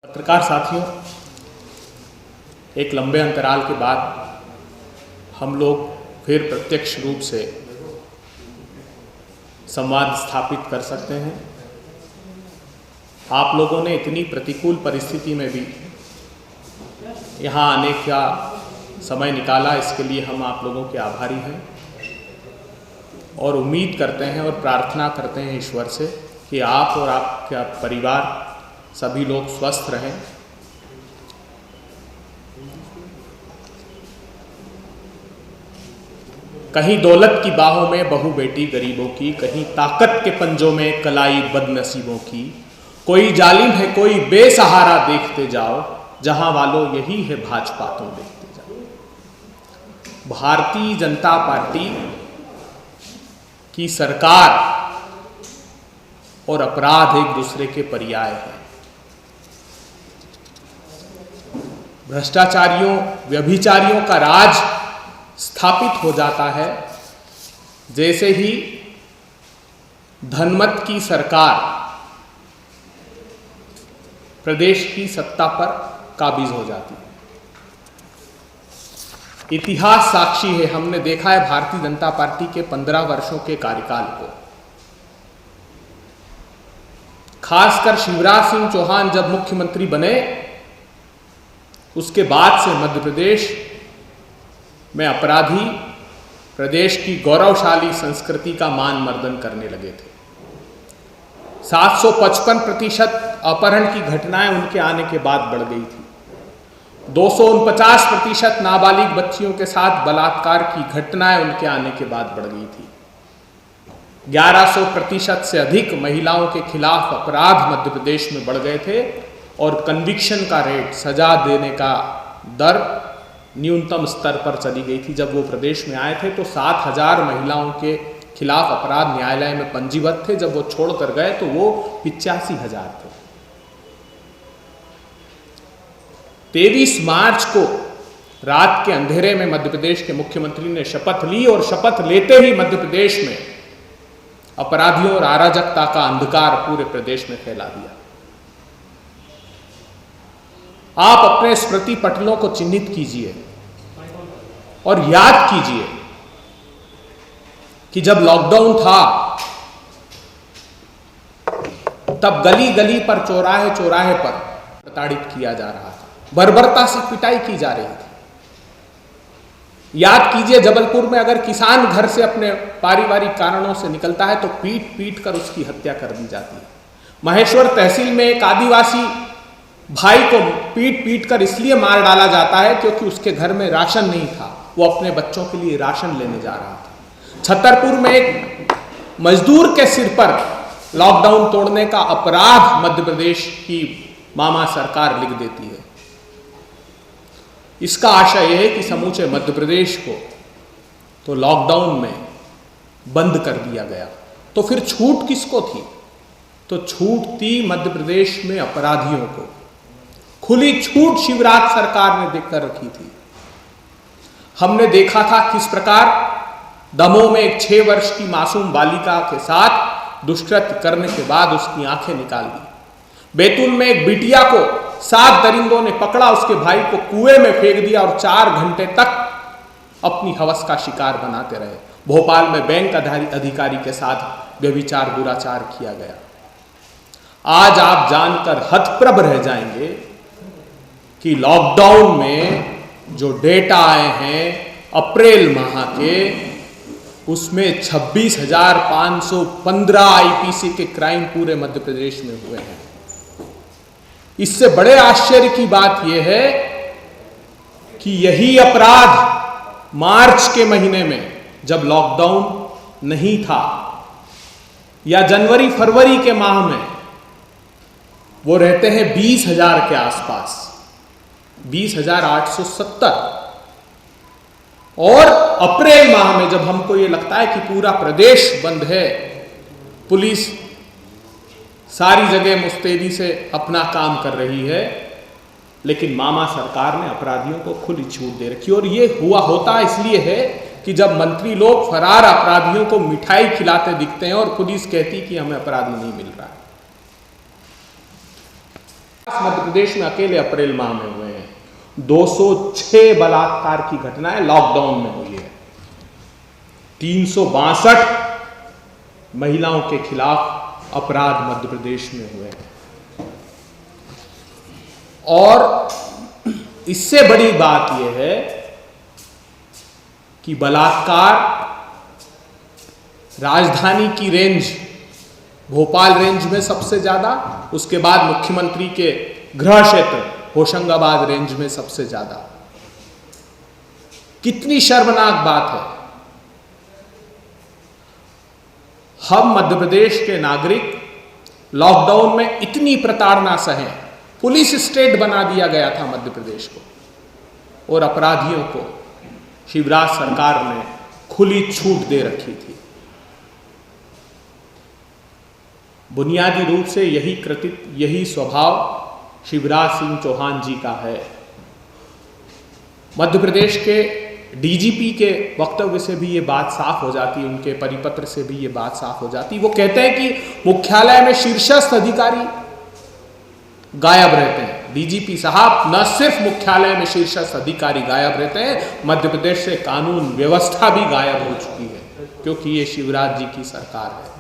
पत्रकार साथियों, एक लंबे अंतराल के बाद हम लोग फिर प्रत्यक्ष रूप से संवाद स्थापित कर सकते हैं। आप लोगों ने इतनी प्रतिकूल परिस्थिति में भी यहाँ आने का समय निकाला, इसके लिए हम आप लोगों के आभारी हैं और उम्मीद करते हैं और प्रार्थना करते हैं ईश्वर से कि आप और आपका परिवार सभी लोग स्वस्थ रहें। कहीं दौलत की बाहों में बहू बेटी गरीबों की, कहीं ताकत के पंजों में कलाई बदनसीबों की। कोई जालिम है कोई बेसहारा, देखते जाओ जहां वालों यही है भाजपा, तुम देखते जाओ। भारतीय जनता पार्टी की सरकार और अपराध एक दूसरे के पर्याय हैं। भ्रष्टाचारियों, व्यभिचारियों का राज स्थापित हो जाता है जैसे ही धनमत की सरकार प्रदेश की सत्ता पर काबिज हो जाती है। इतिहास साक्षी है, हमने देखा है भारतीय जनता पार्टी के 15 वर्षों के कार्यकाल को। खासकर शिवराज सिंह चौहान जब मुख्यमंत्री बने, उसके बाद से मध्य प्रदेश में अपराधी प्रदेश की गौरवशाली संस्कृति का मान मर्दन करने लगे थे। 755% अपहरण की घटनाएं उनके आने के बाद बढ़ गई थी। 249% नाबालिग बच्चियों के साथ बलात्कार की घटनाएं उनके आने के बाद बढ़ गई थी। 1100% से अधिक महिलाओं के खिलाफ अपराध मध्य प्रदेश में बढ़ गए थे और कन्विक्शन का रेट, सजा देने का दर न्यूनतम स्तर पर चली गई थी। जब वो प्रदेश में आए थे तो 7000 महिलाओं के खिलाफ अपराध न्यायालय में पंजीबद्ध थे। जब वो छोड़कर गए तो वो 85,000 थे। 23 मार्च को रात के अंधेरे में मध्य प्रदेश के मुख्यमंत्री ने शपथ ली और शपथ लेते ही मध्य प्रदेश में अपराधियों और अराजकता का अंधकार पूरे प्रदेश में फैला दिया। आप अपने स्मृति पटलों को चिन्हित कीजिए और याद कीजिए कि जब लॉकडाउन था तब गली गली पर, चौराहे चौराहे पर प्रताड़ित किया जा रहा था, बर्बरता से पिटाई की जा रही थी। याद कीजिए जबलपुर में अगर किसान घर से अपने पारिवारिक कारणों से निकलता है तो पीट पीट कर उसकी हत्या कर दी जाती है। महेश्वर तहसील में एक आदिवासी भाई को पीट पीट कर इसलिए मार डाला जाता है क्योंकि उसके घर में राशन नहीं था, वो अपने बच्चों के लिए राशन लेने जा रहा था। छतरपुर में एक मजदूर के सिर पर लॉकडाउन तोड़ने का अपराध मध्य प्रदेश की मामा सरकार लिख देती है। इसका आशय यह है कि समूचे मध्य प्रदेश को तो लॉकडाउन में बंद कर दिया गया, तो फिर छूट किसको थी? तो छूट थी मध्य प्रदेश में अपराधियों को। खुली छूट शिवराज सरकार ने देकर रखी थी। हमने देखा था किस प्रकार दमोह में एक 6 वर्ष की मासूम बालिका के साथ दुष्कृत्य करने के बाद उसकी आंखें निकाल दी। बैतूल में एक बिटिया को 7 दरिंदों ने पकड़ा, उसके भाई को कुएं में फेंक दिया और 4 घंटे तक अपनी हवस का शिकार बनाते रहे। भोपाल में बैंक अधिकारी के साथ व्यभिचार दुराचार किया गया। आज आप जानकर हतप्रभ रह जाएंगे कि लॉकडाउन में जो डेटा आए हैं अप्रैल माह के, उसमें 26,515 आईपीसी के क्राइम पूरे मध्य प्रदेश में हुए हैं। इससे बड़े आश्चर्य की बात यह है कि यही अपराध मार्च के महीने में जब लॉकडाउन नहीं था या जनवरी फरवरी के माह में, वो रहते हैं 20,000 के आसपास, 20,870। और अप्रैल माह में जब हमको ये लगता है कि पूरा प्रदेश बंद है, पुलिस सारी जगह मुस्तैदी से अपना काम कर रही है, लेकिन मामा सरकार ने अपराधियों को खुली छूट दे रखी। और ये होता इसलिए है कि जब मंत्री लोग फरार अपराधियों को मिठाई खिलाते दिखते हैं और पुलिस कहती कि हमें अपराधी नहीं मिल रहा है। मध्य प्रदेश में अकेले अप्रैल माह में हुए हैं। 206 बलात्कार की घटनाएं लॉकडाउन में हुई है। 362 महिलाओं के खिलाफ अपराध मध्य प्रदेश में हुए हैं। और इससे बड़ी बात यह है कि बलात्कार राजधानी की रेंज, भोपाल रेंज में सबसे ज्यादा, उसके बाद मुख्यमंत्री के गृह क्षेत्र होशंगाबाद रेंज में सबसे ज्यादा। कितनी शर्मनाक बात है। हम मध्य प्रदेश के नागरिक लॉकडाउन में इतनी प्रताड़ना सहे, पुलिस स्टेट बना दिया गया था मध्य प्रदेश को, और अपराधियों को शिवराज सरकार ने खुली छूट दे रखी थी। बुनियादी रूप से यही कृतित्व, यही स्वभाव शिवराज सिंह चौहान जी का है। मध्य प्रदेश के डीजीपी के वक्तव्य से भी ये बात साफ हो जाती, उनके परिपत्र से भी ये बात साफ हो जाती। वो कहते हैं कि मुख्यालय में शीर्षस्थ अधिकारी गायब रहते हैं। डीजीपी साहब, न सिर्फ मुख्यालय में शीर्षस्थ अधिकारी गायब रहते हैं, मध्य प्रदेश से कानून व्यवस्था भी गायब हो चुकी है, क्योंकि ये शिवराज जी की सरकार है।